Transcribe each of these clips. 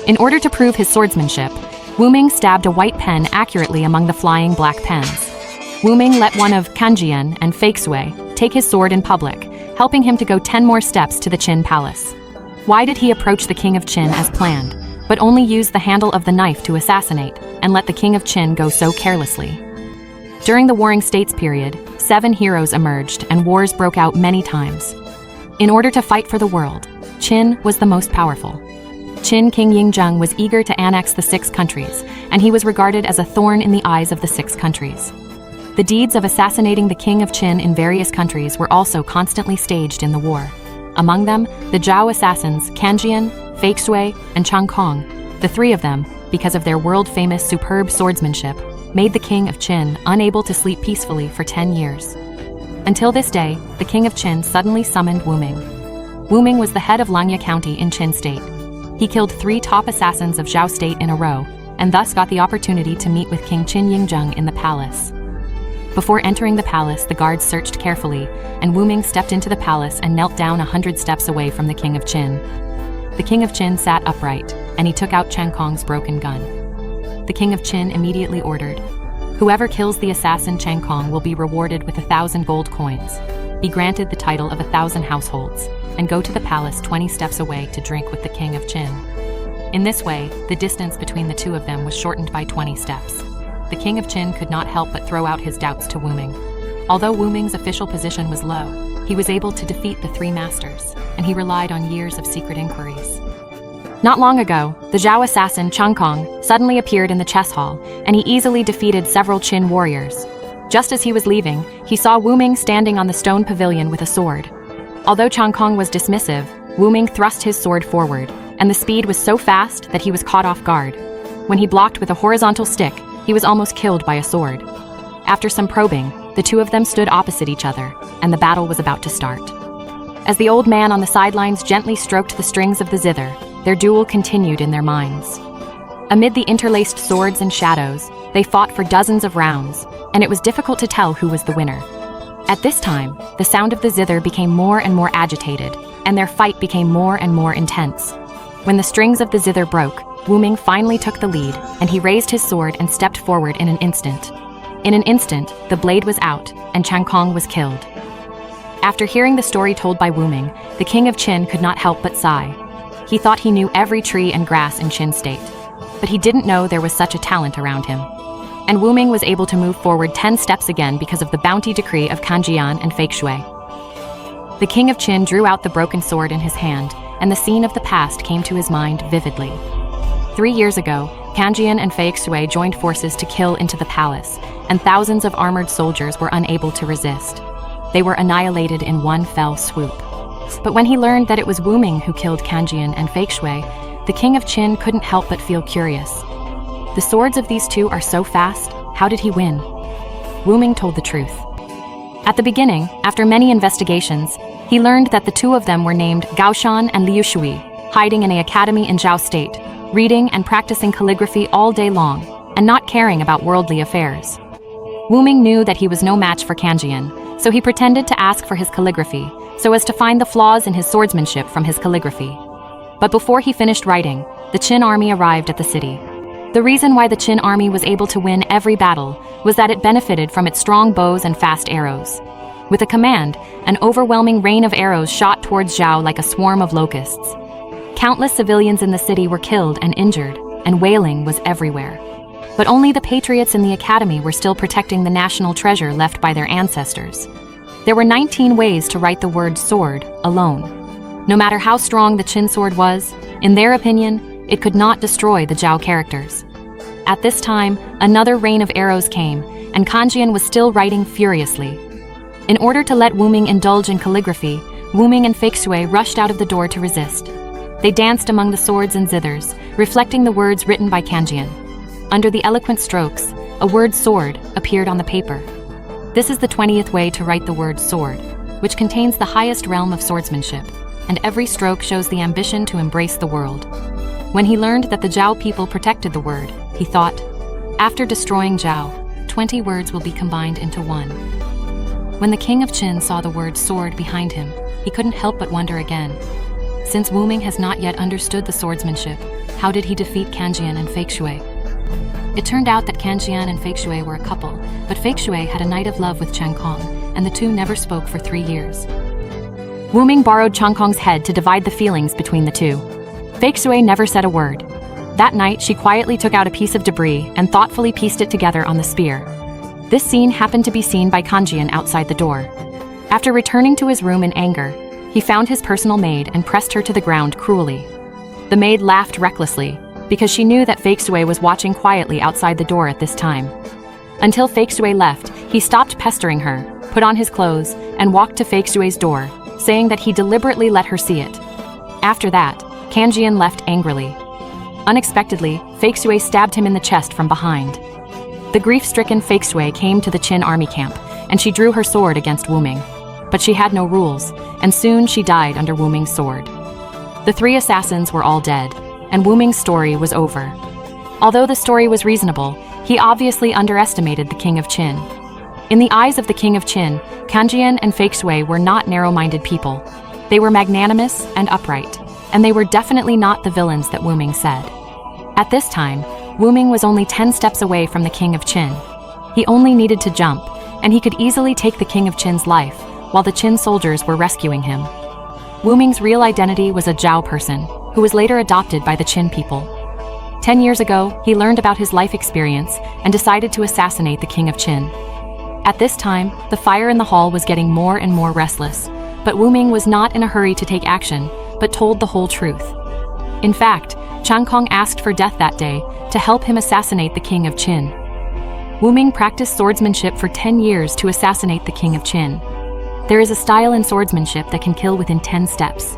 In order to prove his swordsmanship, Wuming stabbed a white pen accurately among the flying black pens. Wuming let one of Kanjian and Fakesui take his sword in public, helping him to go 10 more steps to the Qin palace. Why did he approach the King of Qin as planned, but only use the handle of the knife to assassinate and let the King of Qin go so carelessly? During the Warring States period, 7 heroes emerged and wars broke out many times. In order to fight for the world, Qin was the most powerful. Qin King Yingzheng was eager to annex the 6 countries, and he was regarded as a thorn in the eyes of the 6 countries. The deeds of assassinating the King of Qin in various countries were also constantly staged in the war. Among them, the Zhao assassins Kanjian, Fakesui, and Chang Kong, the 3 of them, because of their world-famous superb swordsmanship, made the King of Qin unable to sleep peacefully for 10 years. Until this day, the King of Qin suddenly summoned Wuming. Wuming was the head of Leung County in Qin State. He killed 3 top assassins of Zhao State in a row, and thus got the opportunity to meet with King Qin Yingzheng in the palace. Before entering the palace, the guards searched carefully, and Wuming stepped into the palace and knelt down 100 steps away from the King of Qin. The King of Qin sat upright, and he took out Chang Kong's broken gun. The King of Qin immediately ordered, "Whoever kills the assassin Chang Kong will be rewarded with 1,000 gold coins, be granted the title of 1,000 households, and go to the palace 20 steps away to drink with the King of Qin." In this way, the distance between the 2 of them was shortened by 20 steps. The King of Qin could not help but throw out his doubts to Wuming. Although Wuming's official position was low, he was able to defeat the 3 masters, and he relied on years of secret inquiries. Not long ago, the Zhao assassin Chang Kong suddenly appeared in the chess hall, and he easily defeated several Qin warriors. Just as he was leaving, he saw Wuming standing on the stone pavilion with a sword. Although Chang Kong was dismissive, Wuming thrust his sword forward, and the speed was so fast that he was caught off guard. When he blocked with a horizontal stick, he was almost killed by a sword. After some probing, the 2 of them stood opposite each other, and the battle was about to start. As the old man on the sidelines gently stroked the strings of the zither, their duel continued in their minds. Amid the interlaced swords and shadows, they fought for dozens of rounds, and it was difficult to tell who was the winner. At this time, the sound of the zither became more and more agitated, and their fight became more and more intense. When the strings of the zither broke, Wuming finally took the lead, and he raised his sword and stepped forward in an instant. In an instant, the blade was out, and Chang Kong was killed. After hearing the story told by Wuming, the King of Qin could not help but sigh. He thought he knew every tree and grass in Qin State, but he didn't know there was such a talent around him. And Wuming was able to move forward 10 steps again because of the bounty decree of Kanjian and Fakesui. The King of Qin drew out the broken sword in his hand, and the scene of the past came to his mind vividly. 3 years ago, Kanjian and Fakesui joined forces to kill into the palace, and thousands of armored soldiers were unable to resist. They were annihilated in one fell swoop. But when he learned that it was Wuming who killed Kanjian and Fakesui, the King of Qin couldn't help but feel curious. The swords of these 2 are so fast, how did he win? Wuming told the truth. At the beginning, after many investigations, he learned that the 2 of them were named Gaoshan and Liu Shui, hiding in an academy in Zhao State, reading and practicing calligraphy all day long, and not caring about worldly affairs. Wuming knew that he was no match for Kanjian, so he pretended to ask for his calligraphy, so as to find the flaws in his swordsmanship from his calligraphy. But before he finished writing, the Qin army arrived at the city. The reason why the Qin army was able to win every battle was that it benefited from its strong bows and fast arrows. With a command, an overwhelming rain of arrows shot towards Zhao like a swarm of locusts. Countless civilians in the city were killed and injured, and wailing was everywhere. But only the patriots in the academy were still protecting the national treasure left by their ancestors. There were 19 ways to write the word sword alone. No matter how strong the Qin sword was, in their opinion, it could not destroy the Zhao characters. At this time, another rain of arrows came, and Kanjian was still writing furiously. In order to let Wuming indulge in calligraphy, Wuming and Fakesui rushed out of the door to resist. They danced among the swords and zithers, reflecting the words written by Kanjian. Under the eloquent strokes, a word sword appeared on the paper. This is the 20th way to write the word sword, which contains the highest realm of swordsmanship, and every stroke shows the ambition to embrace the world. When he learned that the Zhao people protected the word, he thought, after destroying Zhao, 20 words will be combined into one. When the King of Qin saw the word sword behind him, he couldn't help but wonder again. Since Wuming has not yet understood the swordsmanship, How did he defeat Kanjian and Fake Shui? It turned out that Kanjian and Fake Shui were a couple, but Fake Shui had a night of love with Chen Kong, and the two never spoke for 3 years. Wu Ming borrowed Chen Kong's head to divide the feelings between the two. Fake Shui never said a word. That night, she quietly took out a piece of debris and thoughtfully pieced it together on the spear. This scene happened to be seen by Kanjian outside the door. After returning to his room in anger, he found his personal maid and pressed her to the ground cruelly. The maid laughed recklessly, because she knew that Fake Shui was watching quietly outside the door at this time. Until Fake Shui left, he stopped pestering her, put on his clothes, and walked to Fake Shui's door, saying that he deliberately let her see it. After that, Kanjian left angrily. Unexpectedly, Fake Shui stabbed him in the chest from behind. The grief-stricken Fake Shui came to the Qin army camp, and she drew her sword against Wu Ming. But she had no rules, and soon she died under Wu Ming's sword. The 3 assassins were all dead, and Wu Ming's story was over. Although the story was reasonable, he obviously underestimated the King of Qin. In the eyes of the King of Qin, Kanjian and Fake Shui were not narrow-minded people. They were magnanimous and upright, and they were definitely not the villains that Wu Ming said. At this time, Wu Ming was only 10 steps away from the King of Qin. He only needed to jump, and he could easily take the King of Qin's life, while the Qin soldiers were rescuing him. Wu Ming's real identity was a Zhao person, who was later adopted by the Qin people. 10 years ago, he learned about his life experience and decided to assassinate the King of Qin. At this time, the fire in the hall was getting more and more restless, but Wu Ming was not in a hurry to take action, but told the whole truth. In fact, Chen Kong asked for death that day to help him assassinate the King of Qin. Wu Ming practiced swordsmanship for 10 years to assassinate the King of Qin. There is a style in swordsmanship that can kill within 10 steps.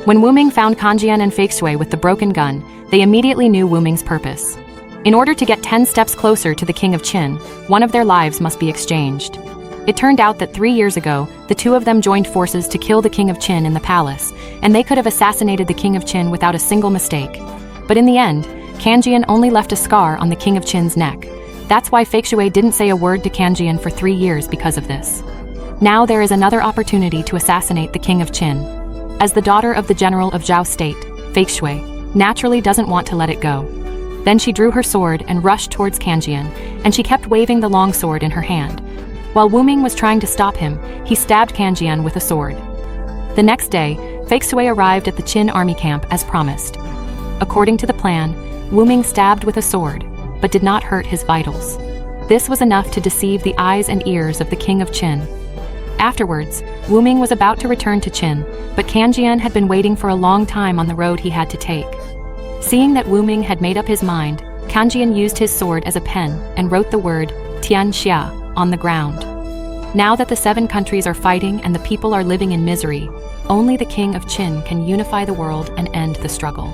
When Wu Ming found Kanjian and Fake Shui with the broken gun, they immediately knew Wu Ming's purpose. In order to get 10 steps closer to the King of Qin, one of their lives must be exchanged. It turned out that 3 years ago, the two of them joined forces to kill the King of Qin in the palace, and they could have assassinated the King of Qin without a single mistake. But in the end, Kanjian only left a scar on the King of Qin's neck. That's why Fake Shui didn't say a word to Kanjian for 3 years because of this. Now there is another opportunity to assassinate the King of Qin. As the daughter of the general of Zhao State, Fake Shui naturally doesn't want to let it go. Then she drew her sword and rushed towards Kanjian, and she kept waving the long sword in her hand. While Wu Ming was trying to stop him, he stabbed Kanjian with a sword. The next day, Fake Shui arrived at the Qin army camp as promised. According to the plan, Wu Ming stabbed with a sword, but did not hurt his vitals. This was enough to deceive the eyes and ears of the King of Qin. Afterwards, Wu Ming was about to return to Qin, but Kanjian had been waiting for a long time on the road he had to take. Seeing that Wu Ming had made up his mind, Kanjian used his sword as a pen and wrote the word Tian Xia on the ground. Now that the 7 countries are fighting and the people are living in misery, only the King of Qin can unify the world and end the struggle.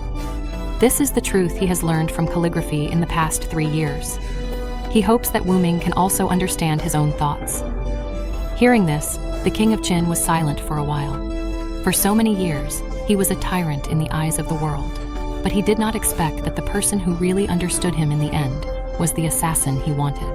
This is the truth he has learned from calligraphy in the past 3 years. He hopes that Wu Ming can also understand his own thoughts. Hearing this, the King of Qin was silent for a while. For so many years, he was a tyrant in the eyes of the world, but he did not expect that the person who really understood him in the end was the assassin he wanted.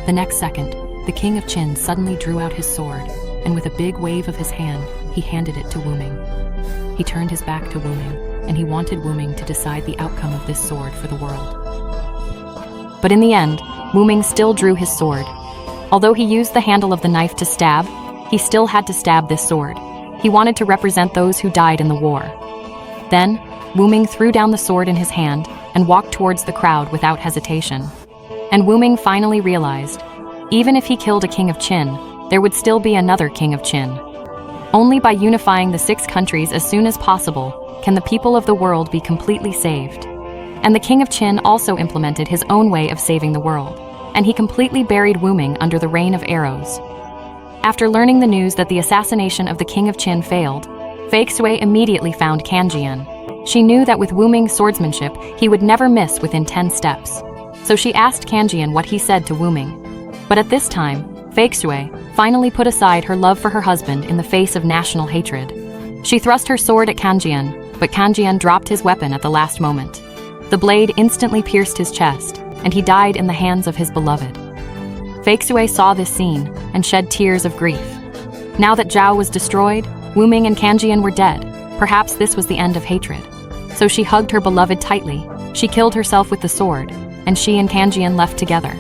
The next second, the King of Qin suddenly drew out his sword, and with a big wave of his hand, he handed it to Wu Ming. He turned his back to Wu Ming, and he wanted Wu Ming to decide the outcome of this sword for the world. But in the end, Wu Ming still drew his sword. Although he used the handle of the knife to stab, he still had to stab this sword. He wanted to represent those who died in the war. Then, Wu Ming threw down the sword in his hand and walked towards the crowd without hesitation. And Wu Ming finally realized, even if he killed a King of Qin, there would still be another King of Qin. Only by unifying the 6 countries as soon as possible can the people of the world be completely saved. And the King of Qin also implemented his own way of saving the world, and he completely buried Wu Ming under the rain of arrows. After learning the news that the assassination of the King of Qin failed, Fake Shui immediately found Kanjian. She knew that with Wu Ming's swordsmanship, he would never miss within 10 steps. So she asked Kanjian what he said to Wu Ming. But at this time, Fake Shui finally put aside her love for her husband in the face of national hatred. She thrust her sword at Kanjian, but Kanjian dropped his weapon at the last moment. The blade instantly pierced his chest, and he died in the hands of his beloved. Feixue saw this scene and shed tears of grief. Now that Zhao was destroyed, Wuming and Kanjian were dead. Perhaps this was the end of hatred. So she hugged her beloved tightly, she killed herself with the sword, and she and Kanjian left together.